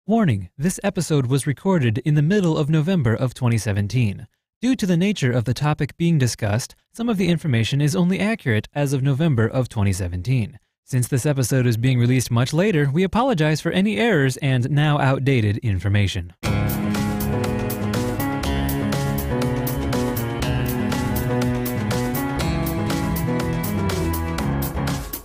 Warning, this episode was recorded in the middle of November of 2017. Due to the nature of the topic being discussed, some of the information is only accurate as of November of 2017. Since this episode is being released much later, we apologize for any errors and now outdated information.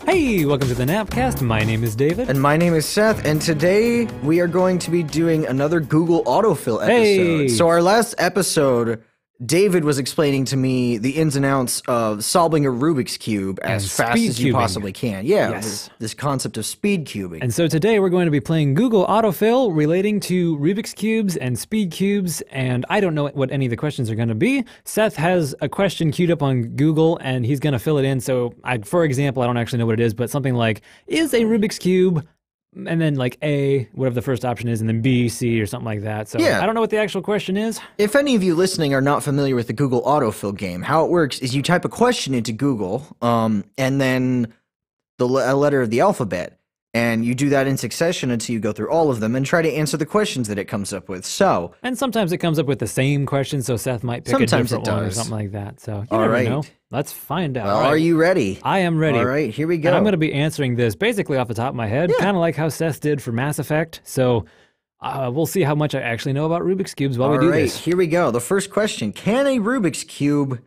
Hey, welcome to the GNAPcast. My name is David. And my name is Seth, and today we are going to be doing another Google Autofill episode. Hey! So our last episode, David was explaining to me the ins and outs of solving a Rubik's Cube as fast as you possibly can. Yeah, yes. This concept of speed cubing. And so today we're going to be playing Google Autofill relating to Rubik's Cubes and speed cubes, and I don't know what any of the questions are going to be. Seth has a question queued up on Google, and he's going to fill it in. So, for example, I don't actually know what it is, but something like, is a Rubik's Cube, and then like A, whatever the first option is, and then B, C, or something like that. So yeah. I don't know what the actual question is. If any of you listening are not familiar with the Google Autofill game, how it works is you type a question into Google, and then a letter of the alphabet, and you do that in succession until you go through all of them and try to answer the questions that it comes up with. So, and sometimes it comes up with the same question, so Seth might pick a different one or something like that. So you never know. Let's find out. Well, are you ready? I am ready. All right, here we go. And I'm going to be answering this basically off the top of my head, kind of like how Seth did for Mass Effect. So we'll see how much I actually know about Rubik's Cubes while we do this. Here we go. The first question, can a Rubik's Cube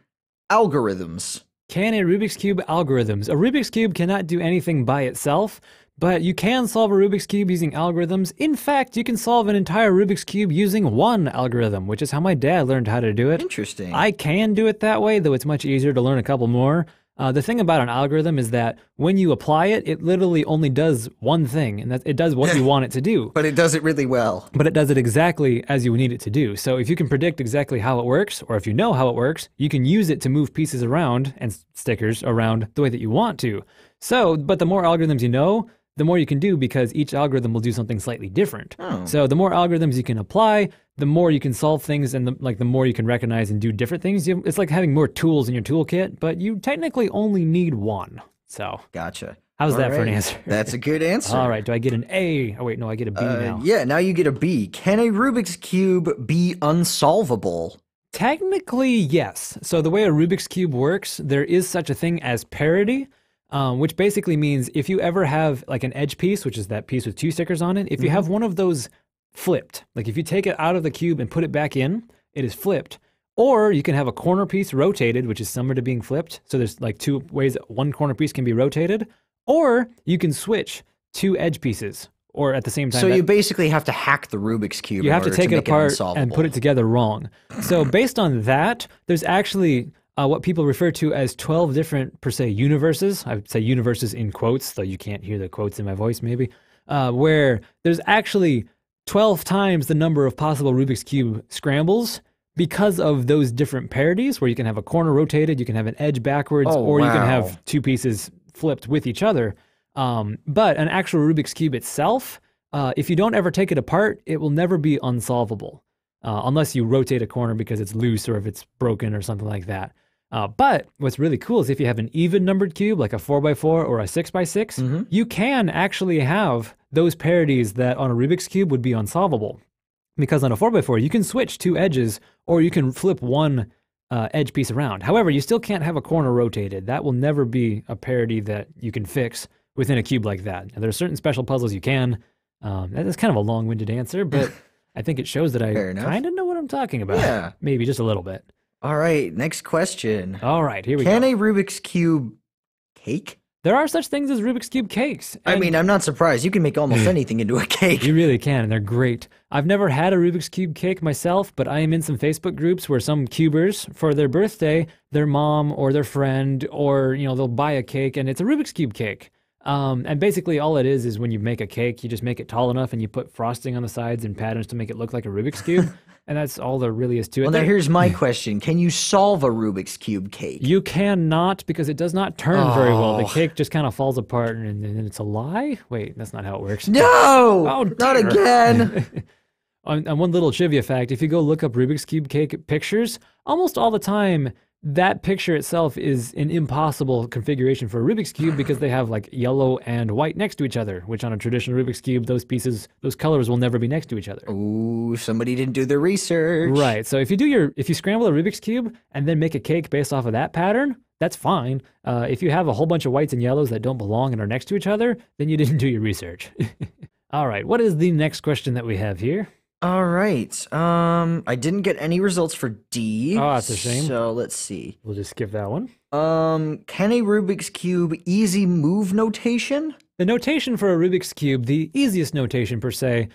algorithms? Can a Rubik's Cube algorithms? A Rubik's Cube cannot do anything by itself, but you can solve a Rubik's Cube using algorithms. In fact, you can solve an entire Rubik's Cube using one algorithm, which is how my dad learned how to do it. Interesting. I can do it that way, though it's much easier to learn a couple more. The thing about an algorithm is that when you apply it, it literally only does one thing, and it does what you want it to do. But it does it really well. But it does it exactly as you need it to do. So if you can predict exactly how it works, or if you know how it works, you can use it to move pieces around and stickers around the way that you want to. So, but the more algorithms you know, the more you can do, because each algorithm will do something slightly different. Oh. So the more algorithms you can apply, the more you can solve things, and the more you can recognize and do different things. It's like having more tools in your toolkit, but you technically only need one. So gotcha. How's that for an answer? That's a good answer. All right, do I get an A? Oh wait, no, I get a B now. Yeah, now you get a B. Can a Rubik's Cube be unsolvable? Technically, yes. So the way a Rubik's Cube works, there is such a thing as parity. Which basically means if you ever have like an edge piece, which is that piece with two stickers on it, if you have one of those flipped, like if you take it out of the cube and put it back in, it is flipped. Or you can have a corner piece rotated, which is similar to being flipped. So there's like two ways that one corner piece can be rotated. Or you can switch two edge pieces, or at the same time. So you basically have to hack the Rubik's Cube. You have to take it apart and put it together wrong. So based on that, there's actually what people refer to as 12 different, per se, universes. I would say universes in quotes, though you can't hear the quotes in my voice maybe, where there's actually 12 times the number of possible Rubik's Cube scrambles because of those different parities, where you can have a corner rotated, you can have an edge backwards, or you can have two pieces flipped with each other. But an actual Rubik's Cube itself, if you don't ever take it apart, it will never be unsolvable, unless you rotate a corner because it's loose or if it's broken or something like that. But what's really cool is if you have an even numbered cube, like a 4x4 or a 6x6, you can actually have those parities that on a Rubik's Cube would be unsolvable. Because on a 4x4, you can switch two edges, or you can flip one edge piece around. However, you still can't have a corner rotated. That will never be a parity that you can fix within a cube like that. And there are certain special puzzles you can. That is kind of a long-winded answer, but I think it shows that I kind of know what I'm talking about. Yeah. Maybe just a little bit. All right, next question. All right, here we go. Can a Rubik's Cube cake? There are such things as Rubik's Cube cakes. I mean, I'm not surprised. You can make almost anything into a cake. You really can, and they're great. I've never had a Rubik's Cube cake myself, but I am in some Facebook groups where some cubers, for their birthday, their mom or their friend, or, they'll buy a cake, and it's a Rubik's Cube cake. And basically all it is when you make a cake, you just make it tall enough and you put frosting on the sides and patterns to make it look like a Rubik's Cube. And that's all there really is to it. Well, now here's my question. Can you solve a Rubik's Cube cake? You cannot, because it does not turn very well. The cake just kind of falls apart, and then it's a lie? Wait, that's not how it works. No! Not again! On one little trivia fact, if you go look up Rubik's Cube cake pictures, almost all the time, that picture itself is an impossible configuration for a Rubik's Cube because they have like yellow and white next to each other, which on a traditional Rubik's Cube, those colors will never be next to each other. Ooh, somebody didn't do their research. Right. So if you scramble a Rubik's Cube and then make a cake based off of that pattern, that's fine. If you have a whole bunch of whites and yellows that don't belong and are next to each other, then you didn't do your research. All right. What is the next question that we have here? All right. I didn't get any results for D. Oh, that's a shame. So let's see. We'll just skip that one. Can a Rubik's Cube easy move notation? The notation for a Rubik's Cube, the easiest notation per se,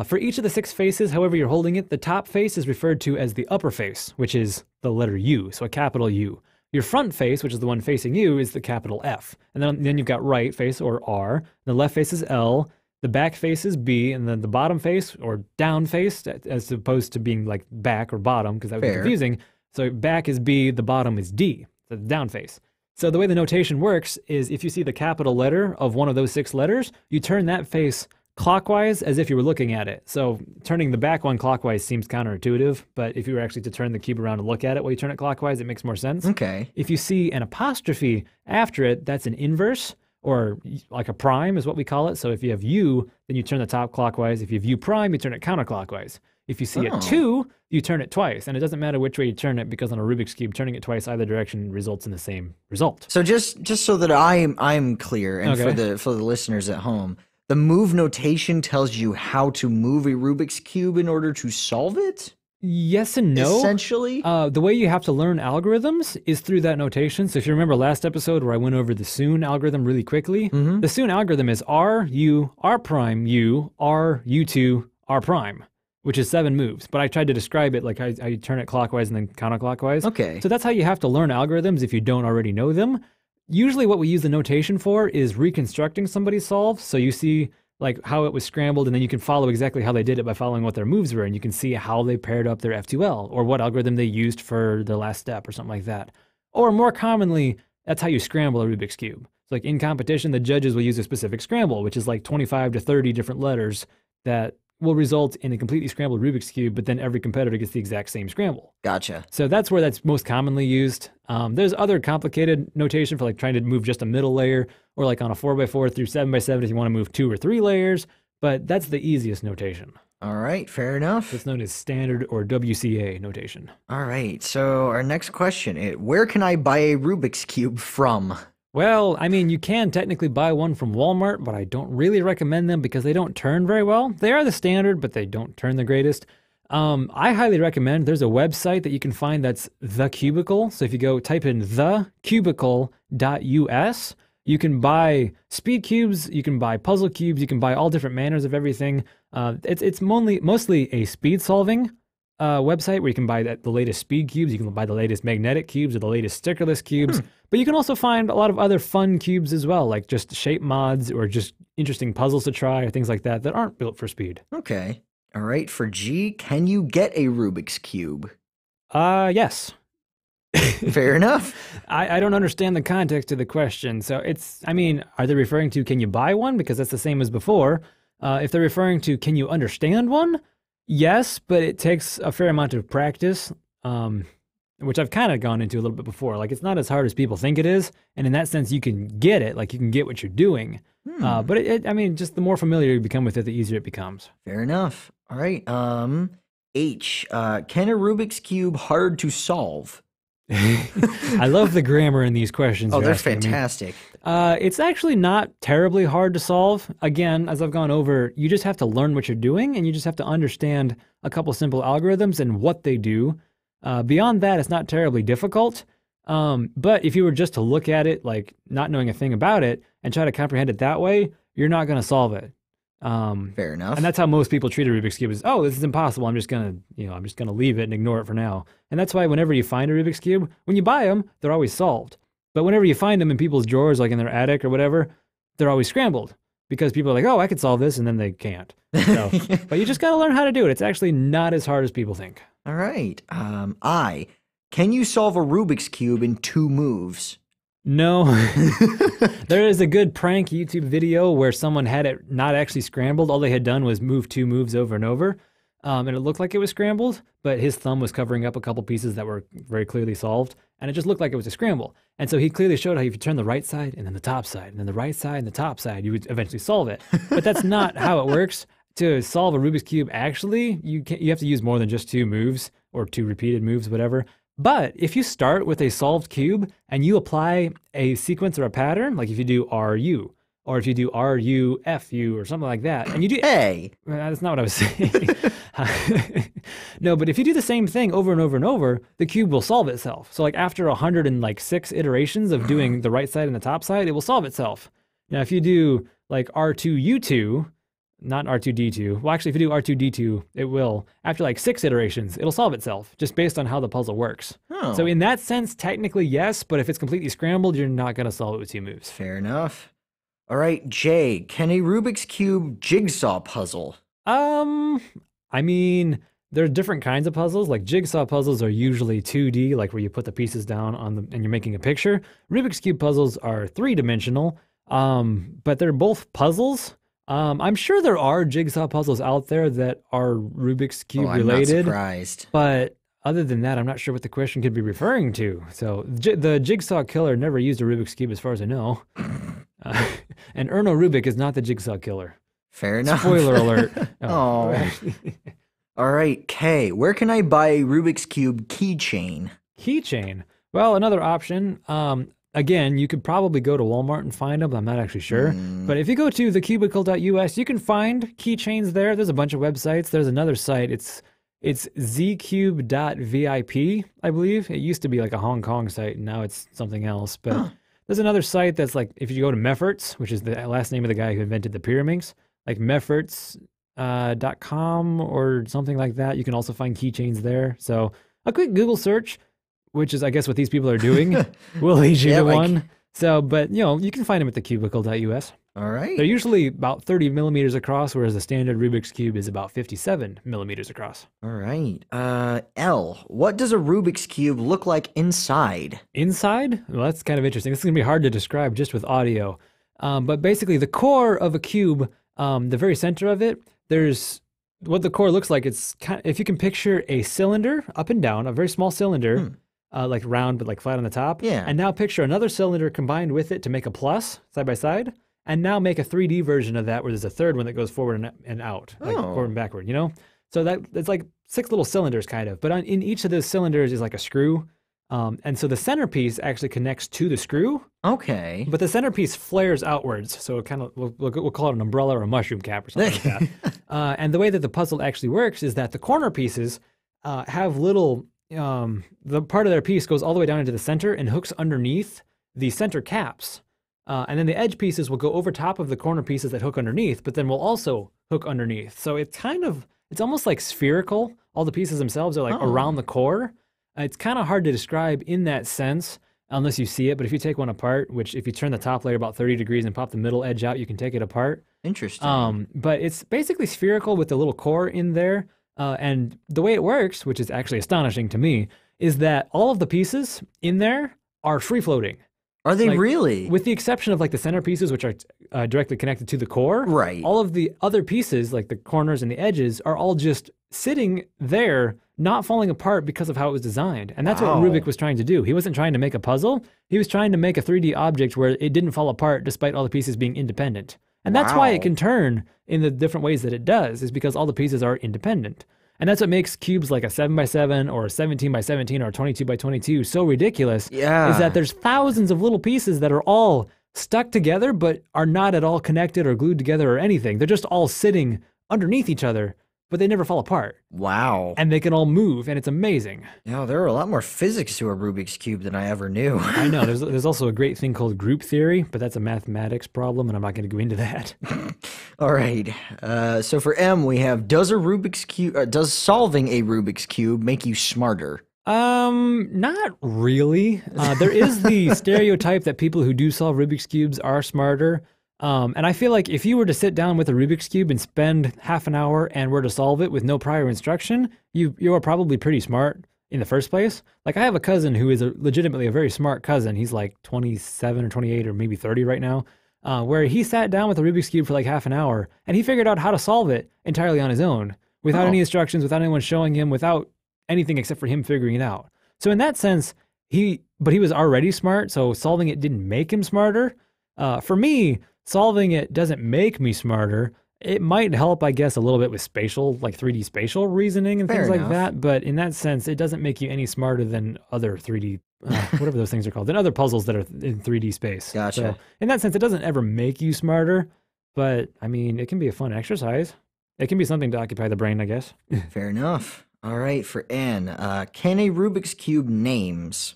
for each of the 6 faces, however you're holding it, the top face is referred to as the upper face, which is the letter U, so a capital U. Your front face, which is the one facing you, is the capital F. And then you've got right face, or R. The left face is L. The back face is B, and then the bottom face, or down face, as opposed to being like back or bottom, because that would be confusing. So back is B, the bottom is D, the down face. So the way the notation works is if you see the capital letter of one of those 6 letters, you turn that face clockwise as if you were looking at it. So turning the back one clockwise seems counterintuitive, but if you were actually to turn the cube around and look at it while you turn it clockwise, it makes more sense. Okay. If you see an apostrophe after it, that's an inverse, or like a prime is what we call it. So if you have U, then you turn the top clockwise. If you have U prime, you turn it counterclockwise. If you see a 2, you turn it twice. And it doesn't matter which way you turn it, because on a Rubik's Cube, turning it twice either direction results in the same result. So just so that I'm clear, and for the listeners at home, the move notation tells you how to move a Rubik's Cube in order to solve it? Yes and no. Essentially? The way you have to learn algorithms is through that notation. So if you remember last episode where I went over the Soon algorithm really quickly, the Soon algorithm is R, U, R prime, U, R, U2, R prime, which is 7 moves. But I tried to describe it like I turn it clockwise and then counterclockwise. Okay. So that's how you have to learn algorithms if you don't already know them. Usually what we use the notation for is reconstructing somebody's solve. So you see like how it was scrambled, and then you can follow exactly how they did it by following what their moves were, and you can see how they paired up their F2L, or what algorithm they used for the last step, or something like that. Or more commonly, that's how you scramble a Rubik's Cube. So like in competition, the judges will use a specific scramble, which is like 25 to 30 different letters that will result in a completely scrambled Rubik's Cube, but then every competitor gets the exact same scramble. Gotcha. So that's where that's most commonly used. There's other complicated notation for like trying to move just a middle layer, or like on a 4x4 through 7x7 if you want to move 2 or 3 layers, but that's the easiest notation. All right, fair enough. It's known as standard or WCA notation. All right, so our next question is, where can I buy a Rubik's Cube from? Well, I mean, you can technically buy one from Walmart, but I don't really recommend them because they don't turn very well. They are the standard, but they don't turn the greatest. I highly recommend, there's a website that you can find that's The Cubicle. So if you go type in thecubicle.us, you can buy speed cubes, you can buy puzzle cubes, you can buy all different manners of everything. It's mostly a speed solving website where you can buy the latest speed cubes, you can buy the latest magnetic cubes or the latest stickerless cubes, but you can also find a lot of other fun cubes as well, like just shape mods or just interesting puzzles to try or things like that that aren't built for speed. Okay. All right, for G, can you get a Rubik's Cube? Yes. Fair enough. I don't understand the context of the question. So are they referring to can you buy one? Because that's the same as before. If they're referring to can you understand one? Yes, but it takes a fair amount of practice, which I've kind of gone into a little bit before. Like, it's not as hard as people think it is, and in that sense, you can get it. Like, you can get what you're doing. But just the more familiar you become with it, the easier it becomes. Fair enough. All right. H. Can a Rubik's Cube hard to solve? I love the grammar in these questions. Oh, they're fantastic. It's actually not terribly hard to solve. Again, as I've gone over, you just have to learn what you're doing, and you just have to understand a couple simple algorithms and what they do. Beyond that, it's not terribly difficult. But if you were just to look at it, like not knowing a thing about it, and try to comprehend it that way, you're not going to solve it. Fair enough. And that's how most people treat a Rubik's Cube is, oh, this is impossible. I'm just going to leave it and ignore it for now. And that's why whenever you find a Rubik's Cube, when you buy them, they're always solved. But whenever you find them in people's drawers, like in their attic or whatever, they're always scrambled because people are like, oh, I could solve this, and then they can't. So, but you just got to learn how to do it. It's actually not as hard as people think. All right. I. Can you solve a Rubik's Cube in 2 moves? No. There is a good prank YouTube video where someone had it not actually scrambled. All they had done was move 2 moves over and over. and it looked like it was scrambled, but his thumb was covering up a couple pieces that were very clearly solved, and it just looked like it was a scramble. And so he clearly showed how if you turn the right side and then the top side and then the right side and the top side, you would eventually solve it. But that's not how it works. To solve a Rubik's Cube, actually, you have to use more than just 2 moves or 2 repeated moves, whatever. But if you start with a solved cube and you apply a sequence or a pattern, like if you do RU, or if you do RU, or something like that, and you do... Hey! That's not what I was saying. No, but if you do the same thing over and over and over, the cube will solve itself. So like after 106 iterations of doing the right side and the top side, it will solve itself. Now, if you do like R2U2, not R2D2. Well, actually, if you do R2D2, it will. After like 6 iterations, it'll solve itself, just based on how the puzzle works. Oh. So in that sense, technically, yes, but if it's completely scrambled, you're not going to solve it with 2 moves. Fair enough. All right, Jay, can a Rubik's Cube jigsaw puzzle? I mean, there are different kinds of puzzles. Like jigsaw puzzles are usually 2D, like where you put the pieces down and you're making a picture. Rubik's Cube puzzles are 3-dimensional, but they're both puzzles. I'm sure there are jigsaw puzzles out there that are Rubik's Cube related. I'm not surprised. But other than that, I'm not sure what the question could be referring to. So the jigsaw killer never used a Rubik's Cube as far as I know. And Erno Rubik is not the jigsaw killer. Fair enough. Spoiler alert. Oh. All right, Kay, where can I buy a Rubik's Cube keychain? Keychain. Well, another option. Again, you could probably go to Walmart and find them. I'm not actually sure. But if you go to thecubicle.us, you can find keychains there. There's a bunch of websites. There's another site. It's zcube.vip, I believe. It used to be like a Hong Kong site, and now it's something else. But there's another site that's like, if you go to Mefferts, which is the last name of the guy who invented the Pyraminx, like Mefferts.com or something like that. You can also find keychains there. So a quick Google search, which is, I guess, what these people are doing, will lead you to one. So, but, you can find them at thecubicle.us. All right. They're usually about 30 millimeters across, whereas the standard Rubik's Cube is about 57 millimeters across. All right. L, what does a Rubik's Cube look like inside? Inside? Well, that's kind of interesting. This is going to be hard to describe just with audio. But basically, the core of a cube, the very center of it, there's... What the core looks like, it's kind of, if you can picture a cylinder up and down, a very small cylinder... like round but like flat on the top. Yeah. And now picture another cylinder combined with it to make a plus side by side. And now make a 3D version of that where there's a third one that goes forward and out, like forward and backward, So that it's like 6 little cylinders kind of. But in each of those cylinders is like a screw. And so the centerpiece actually connects to the screw. Okay. But the centerpiece flares outwards. So it kind of, we'll call it an umbrella or a mushroom cap or something like that. And the way that the puzzle actually works is that the corner pieces have little... the part of their piece goes all the way down into the center and hooks underneath the center caps. And then the edge pieces will go over top of the corner pieces that hook underneath, but then will also hook underneath. So it's it's almost like spherical. All the pieces themselves are like around the core. It's kind of hard to describe in that sense unless you see it. But if you take one apart, which if you turn the top layer about 30 degrees and pop the middle edge out, you can take it apart. Interesting. But it's basically spherical with the little core in there. And the way it works, which is actually astonishing to me, is that all of the pieces in there are free-floating. Are they really? With the exception of like the center pieces, which are directly connected to the core. Right. All of the other pieces, like the corners and the edges, are all just sitting there, not falling apart because of how it was designed. And that's what Rubik was trying to do. He wasn't trying to make a puzzle. He was trying to make a 3D object where it didn't fall apart despite all the pieces being independent. And that's why it can turn in the different ways that it does, is because all the pieces are independent. And that's what makes cubes like a 7x7 or a 17x17 or a 22x22 so ridiculous. Yeah. Is that there's thousands of little pieces that are all stuck together but are not at all connected or glued together or anything. They're just all sitting underneath each other, but they never fall apart. Wow. And they can all move, and it's amazing. Yeah, there are a lot more physics to a Rubik's Cube than I ever knew. I know. There's also a great thing called group theory, but that's a mathematics problem, and I'm not going to go into that. All right. So for M, we have, does solving a Rubik's Cube make you smarter? Not really. There is the stereotype that people who do solve Rubik's Cubes are smarter. And I feel like if you were to sit down with a Rubik's Cube and spend half an hour and were to solve it with no prior instruction, you are probably pretty smart in the first place. Like I have a cousin who is legitimately a very smart cousin. He's like 27 or 28 or maybe 30 right now, where he sat down with a Rubik's Cube for like half an hour and he figured out how to solve it entirely on his own, without any instructions, without anyone showing him, without anything except for him figuring it out. So in that sense, he was already smart, so solving it didn't make him smarter. For me, solving it doesn't make me smarter. It might help, I guess, a little bit with spatial, like 3D spatial reasoning and things like that. But in that sense, it doesn't make you any smarter than other 3D, whatever those things are called, than other puzzles that are in 3D space. Gotcha. So in that sense, it doesn't ever make you smarter. But I mean, it can be a fun exercise. It can be something to occupy the brain, I guess. Fair enough. All right, for N, can a Rubik's Cube names?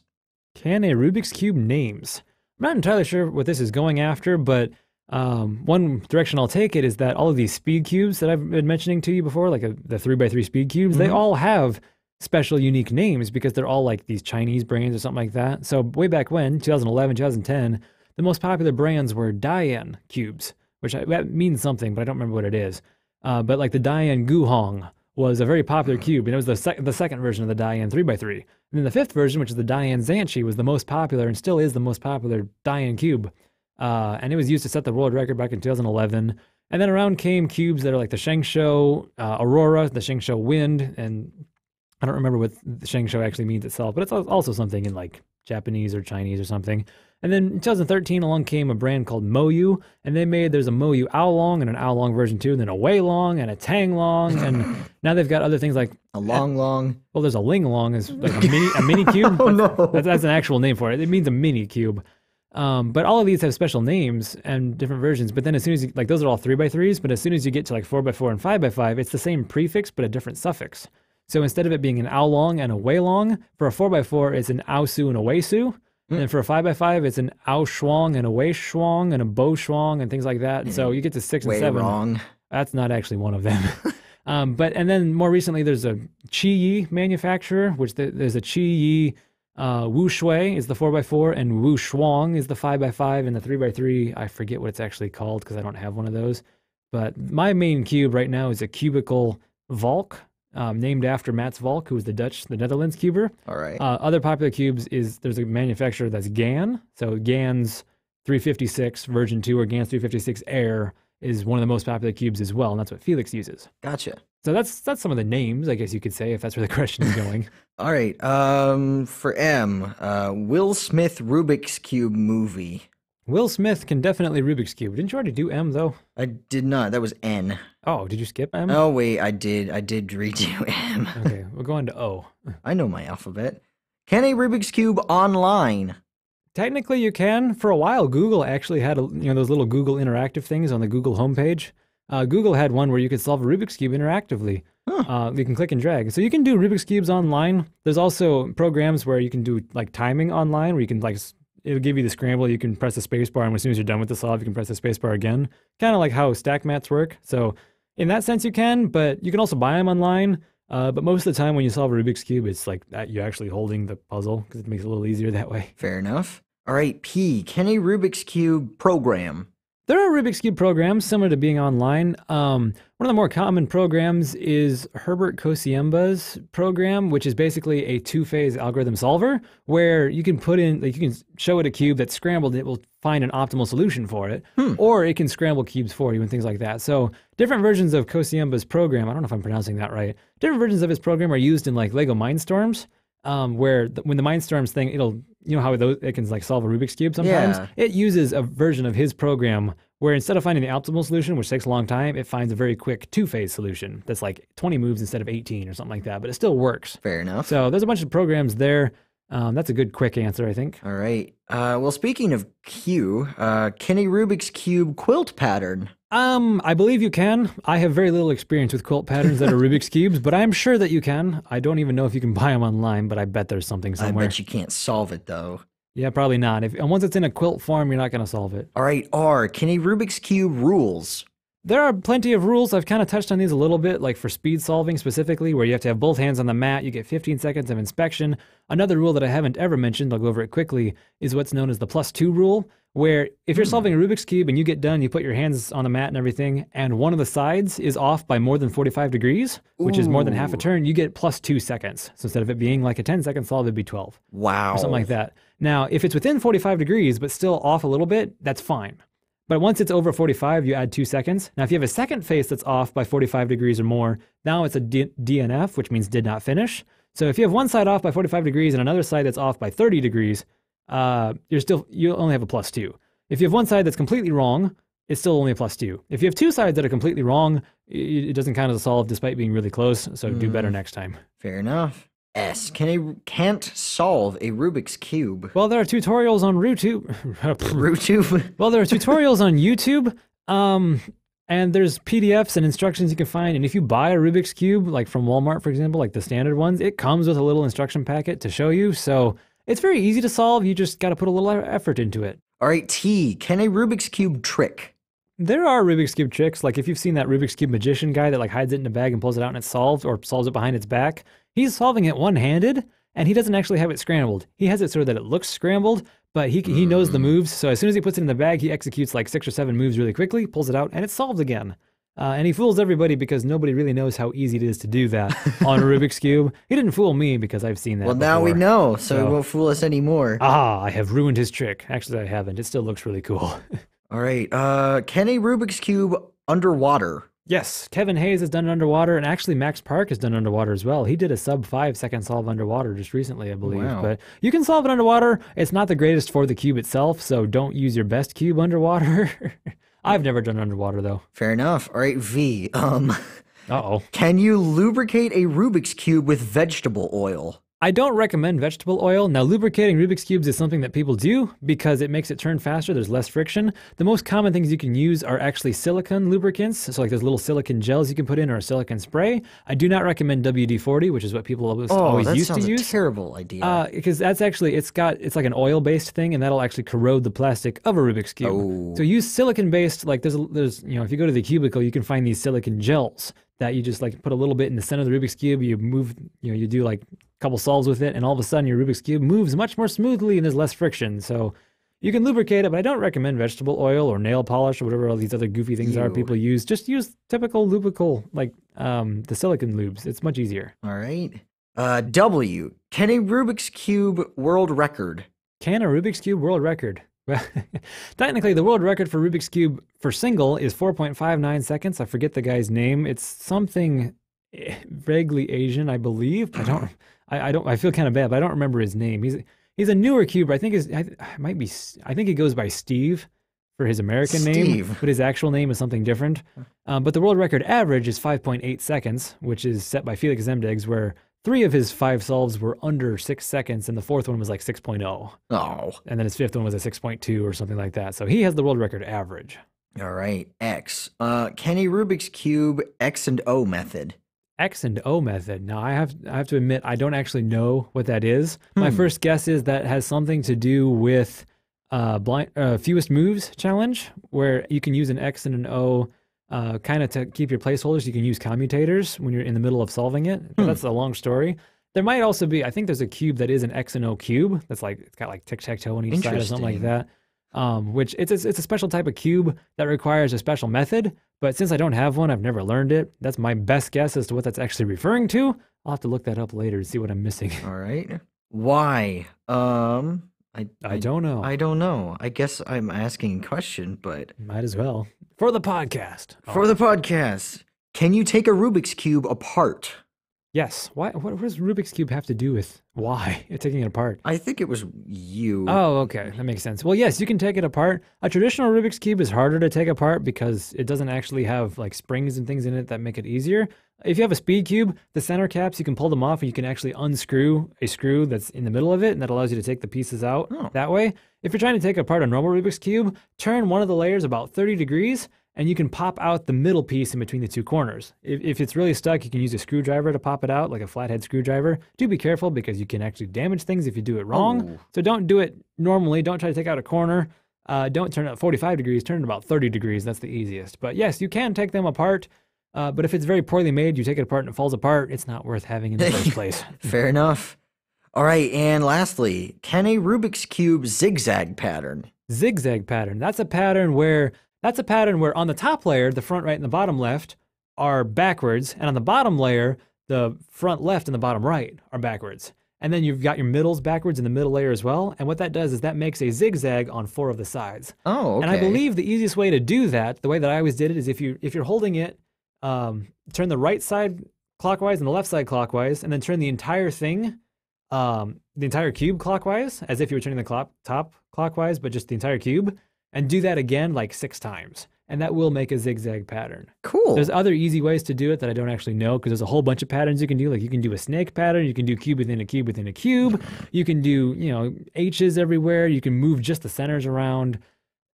Can a Rubik's Cube names? I'm not entirely sure what this is going after, but one direction I'll take it is that all of these speed cubes that I've been mentioning to you before, like the 3x3 speed cubes, they all have special unique names because they're all like these Chinese brands or something like that. So way back when, 2011, 2010, the most popular brands were Dian cubes, which that means something, but I don't remember what it is. But like the Dian Guhong was a very popular cube, and it was the second version of the Dian 3x3. And then the fifth version, which is the Dian Zanchi, was the most popular and still is the most popular Dian cube. And it was used to set the world record back in 2011. And then around came cubes that are like the Shengsho Aurora, the Shengsho Wind, and I don't remember what the Shengsho actually means itself, but it's also something in like Japanese or Chinese or something. And then in 2013, along came a brand called Moyu, and there's a Moyu Oolong and an Oolong version 2, and then a Wei Long and a Tang Long, and now they've got other things like a Long Long. Well, there's a Ling Long, is like a mini cube. Oh no, that's an actual name for it. It means a mini cube. But all of these have special names and different versions. But then as soon as like those are all 3x3s, but as soon as you get to like 4x4 and 5x5, it's the same prefix but a different suffix. So instead of it being an Oolong and a Wei Long, for a 4x4 it's an Aosu and a Weisu. And then for a 5x5, it's an Ao Shuang and a Wei Shuang and a Bo Shuang and things like that. And so you get to 6 and 7. Wrong. That's not actually one of them. And then more recently, there's a Qi manufacturer, which there's a Qi Wu Shui is the 4x4, and Wu Shuang is the 5x5, and the 3x3, I forget what it's actually called because I don't have one of those. But my main cube right now is a cubical Valk. Named after Mats Valk, who was the Netherlands cuber. All right. Other popular cubes there's a manufacturer that's GAN. So GAN's 356 version 2 or GAN's 356 Air is one of the most popular cubes as well, and that's what Felix uses. Gotcha. So that's some of the names, I guess you could say, if that's where the question is going. All right. For M, Will Smith Rubik's Cube movie. Will Smith can definitely Rubik's Cube. Didn't you already do M, though? I did not. That was N. Oh, did you skip M? Oh, wait, I did redo M. Okay, we'll go on to O. I know my alphabet. Can a Rubik's Cube online? Technically, you can. For a while, Google actually had those little Google interactive things on the Google homepage. Google had one where you could solve a Rubik's Cube interactively. Huh. You can click and drag. So you can do Rubik's Cubes online. There's also programs where you can do like timing online, where you can like it'll give you the scramble. You can press the space bar, and as soon as you're done with the solve, you can press the space bar again. Kind of like how stack mats work. So in that sense, you can, but you can also buy them online. But most of the time when you solve a Rubik's Cube, it's like that you're actually holding the puzzle because it makes it a little easier that way. Fair enough. All right, P. Can a Rubik's Cube program? There are Rubik's Cube programs similar to being online. One of the more common programs is Herbert Kosiemba's program, which is basically a two-phase algorithm solver where you can put in, like, you can show it a cube that's scrambled and it will find an optimal solution for it, or it can scramble cubes for you and things like that. So different versions of Kosiemba's program, I don't know if I'm pronouncing that right, different versions of his program are used in like Lego Mindstorms. Where when the Mindstorms thing, how it can like solve a Rubik's Cube sometimes. Yeah. It uses a version of his program where instead of finding the optimal solution, which takes a long time, it finds a very quick two-phase solution that's like 20 moves instead of 18 or something like that, but it still works. Fair enough. So there's a bunch of programs there. That's a good quick answer, I think. All right. Well, speaking of Q, can a Rubik's Cube quilt pattern? I believe you can. I have very little experience with quilt patterns that are Rubik's Cubes, but I'm sure that you can. I don't even know if you can buy them online, but I bet there's something somewhere. I bet you can't solve it, though. Yeah, probably not. Once it's in a quilt form, you're not going to solve it. All right, R. Can a Rubik's Cube rules? There are plenty of rules. I've kind of touched on these a little bit, like for speed solving specifically, where you have to have both hands on the mat. You get 15 seconds of inspection. Another rule that I haven't ever mentioned, I'll go over it quickly, is what's known as the +2 rule, where if you're solving a Rubik's Cube and you get done, you put your hands on the mat and everything, and one of the sides is off by more than 45 degrees, which is more than half a turn, you get +2 seconds. So instead of it being like a 10-second solve, it'd be 12. Wow. Or something like that. Now, if it's within 45 degrees, but still off a little bit, that's fine. But once it's over 45, you add 2 seconds. Now, if you have a second face that's off by 45 degrees or more, now it's a DNF, which means did not finish. So if you have one side off by 45 degrees and another side that's off by 30 degrees, you only have a +2. If you have one side that's completely wrong, it's still only a +2. If you have two sides that are completely wrong, it doesn't count as a solve despite being really close, so do better next time. Fair enough. S. Can't solve a Rubik's Cube. Well, there are tutorials on YouTube. Well, there are tutorials on YouTube, and there's PDFs and instructions you can find. And if you buy a Rubik's Cube, like from Walmart, for example, like the standard ones, it comes with a little instruction packet to show you. So it's very easy to solve. You just got to put a little effort into it. All right, T. Can a Rubik's Cube trick? There are Rubik's Cube tricks. Like if you've seen that Rubik's Cube magician guy that like hides it in a bag and pulls it out and it's solved, or solves it behind its back, he's solving it one-handed, and he doesn't actually have it scrambled. He has it so that it looks scrambled, but he knows the moves. So as soon as he puts it in the bag, he executes like 6 or 7 moves really quickly, pulls it out, and it's solved again. And he fools everybody because nobody really knows how easy it is to do that on a Rubik's Cube. He didn't fool me because I've seen that Well, before. now we know, so he won't fool us anymore. Ah, I have ruined his trick. Actually, I haven't. It still looks really cool. All right, can a Rubik's Cube underwater? Yes, Kevin Hayes has done it underwater, and actually Max Park has done it underwater as well. He did a sub 5-second solve underwater just recently, I believe. Wow. But you can solve it underwater. It's not the greatest for the cube itself, so don't use your best cube underwater. I've never done it underwater, though. Fair enough. All right, V. Uh-oh. Can you lubricate a Rubik's Cube with vegetable oil? I don't recommend vegetable oil. Now, lubricating Rubik's Cubes is something that people do because it makes it turn faster. There's less friction. The most common things you can use are actually silicone lubricants. So like there's little silicone gels you can put in or a silicone spray. I do not recommend WD-40, which is what people always used to use. Oh, that sounds a terrible idea. Because that's actually, it's like an oil-based thing, and that'll actually corrode the plastic of a Rubik's Cube. Oh. So use silicone-based, like there's, if you go to the cubicle, you can find these silicone gels that you just like put a little bit in the center of the Rubik's Cube, you move, you do like couple solves with it, and all of a sudden your Rubik's Cube moves much more smoothly and there's less friction. So you can lubricate it, but I don't recommend vegetable oil or nail polish or whatever all these other goofy things are people use. Just use typical lubrical, like the silicone lubes. It's much easier. All right. W. Can a Rubik's Cube world record? Can a Rubik's Cube world record? Well, technically the world record for Rubik's Cube for single is 4.59 seconds. I forget the guy's name. It's something vaguely Asian, I believe. I feel kind of bad, but I don't remember his name. He's a newer cuber. I think he goes by Steve for his American name, but his actual name is something different. But the world record average is 5.8 seconds, which is set by Felix Zemdegs, where 3 of his 5 solves were under 6 seconds, and the 4th one was like 6.0. Oh. And then his 5th one was a 6.2 or something like that. So he has the world record average. All right. X. Can a Rubik's Cube X and O method? X and O method. Now, I have to admit, I don't actually know what that is. My first guess is that has something to do with fewest moves challenge, where you can use an X and an O kind of to keep your placeholders. You can use commutators when you're in the middle of solving it. But that's a long story. There might also be, I think there's a cube that is an X and O cube. That's like, it's got like tic-tac-toe on each side or something like that. Which it's a special type of cube that requires a special method. But since I don't have one, I've never learned it. That's my best guess as to what that's actually referring to. I'll have to look that up later to see what I'm missing. All right. Why? I don't know. I don't know. I guess I'm asking a question, but might as well. For the podcast. For the podcast. Can you take a Rubik's Cube apart? Yes. Why? What does Rubik's Cube have to do with why you're taking it apart? I think it was you. Oh, okay. That makes sense. Well, yes, you can take it apart. A traditional Rubik's Cube is harder to take apart because it doesn't actually have like springs and things in it that make it easier. If you have a speed cube, the center caps, you can pull them off and you can actually unscrew a screw that's in the middle of it, and that allows you to take the pieces out that way. If you're trying to take apart a normal Rubik's Cube, turn one of the layers about 30 degrees, and you can pop out the middle piece in between the 2 corners. If it's really stuck, you can use a screwdriver to pop it out, like a flathead screwdriver. Do be careful because you can actually damage things if you do it wrong. Ooh. So don't do it normally. Don't try to take out a corner. Don't turn it at 45 degrees. Turn it about 30 degrees. That's the easiest. But yes, you can take them apart. But if it's very poorly made, you take it apart and it falls apart, it's not worth having in the first place. Fair enough. All right, and lastly, can a Rubik's Cube zigzag pattern? Zigzag pattern. That's a pattern where on the top layer, the front right and the bottom left are backwards, and on the bottom layer, the front left and the bottom right are backwards. and then you've got your middles backwards in the middle layer as well. And what that does is that makes a zigzag on 4 of the sides. Oh, okay. And I believe the easiest way to do that, the way that I always did it, is if you're holding it, turn the right side clockwise and the left side clockwise, and then turn the entire thing, the entire cube clockwise, as if you were turning the top clockwise, but just the entire cube, and do that again like 6 times. And that will make a zigzag pattern. Cool. There's other easy ways to do it that I don't actually know, because there's a whole bunch of patterns you can do. Like you can do a snake pattern, you can do cube within a cube within a cube, you can do, H's everywhere, you can move just the centers around.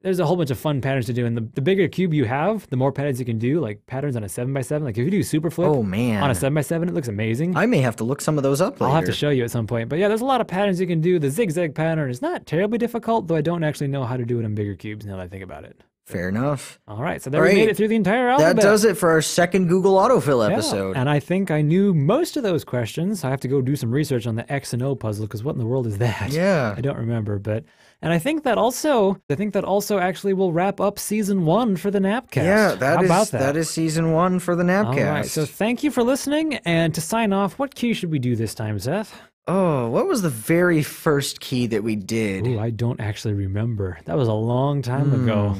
There's a whole bunch of fun patterns to do. And the bigger cube you have, the more patterns you can do, like patterns on a 7x7. Like if you do super flip on a 7x7, it looks amazing. I may have to look some of those up later. I'll have to show you at some point. But yeah, there's a lot of patterns you can do. The zigzag pattern is not terribly difficult, though I don't actually know how to do it on bigger cubes now that I think about it. Fair enough. All right, so there we made it through the entire alphabet. That does it for our second Google Autofill episode. And I think I knew most of those questions. I have to go do some research on the X and O puzzle, because what in the world is that? Yeah. I don't remember, and I think that also actually will wrap up season 1 for the GNAPcast. Yeah, How about that? That is season 1 for the GNAPcast. All right, so thank you for listening, and to sign off, what key should we do this time, Seth? Oh, what was the very first key that we did? Ooh, I don't actually remember. That was a long time ago.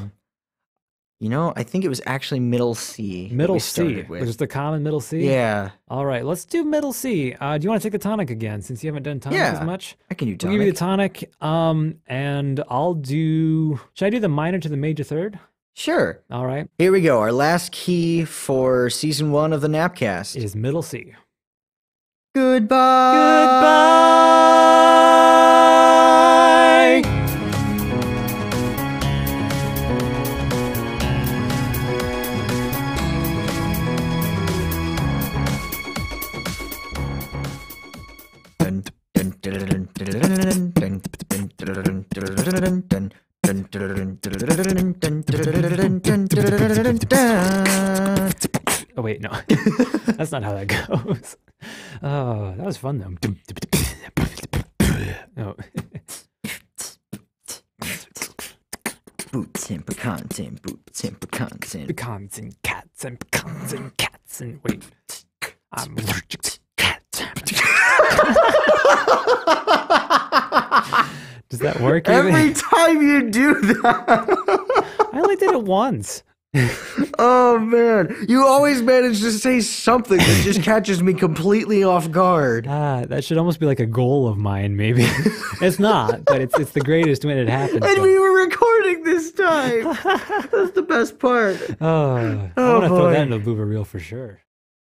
I think it was actually middle C. Middle C, which is the common middle C? Yeah. All right, let's do middle C. Do you want to take the tonic again, since you haven't done tonic as much? I can do tonic. I'll give you the tonic, and I'll do... Should I do the minor to the major third? Sure. All right. Here we go. Our last key for season 1 of the GNAPcast is middle C. Goodbye. Oh wait, no. That's not how that goes. Oh, that was fun though. Oh. Boots and pecans and boots and pecans and pecans and cats and pecans and cats and wait. I'm allergic to cats. Does that work? Every time you do that. I only did it once. Oh man, you always manage to say something that just catches me completely off guard. That should almost be like a goal of mine, maybe. It's not, but it's the greatest when it happens. And we were recording this time. That's the best part. I want to throw that into the boober reel for sure.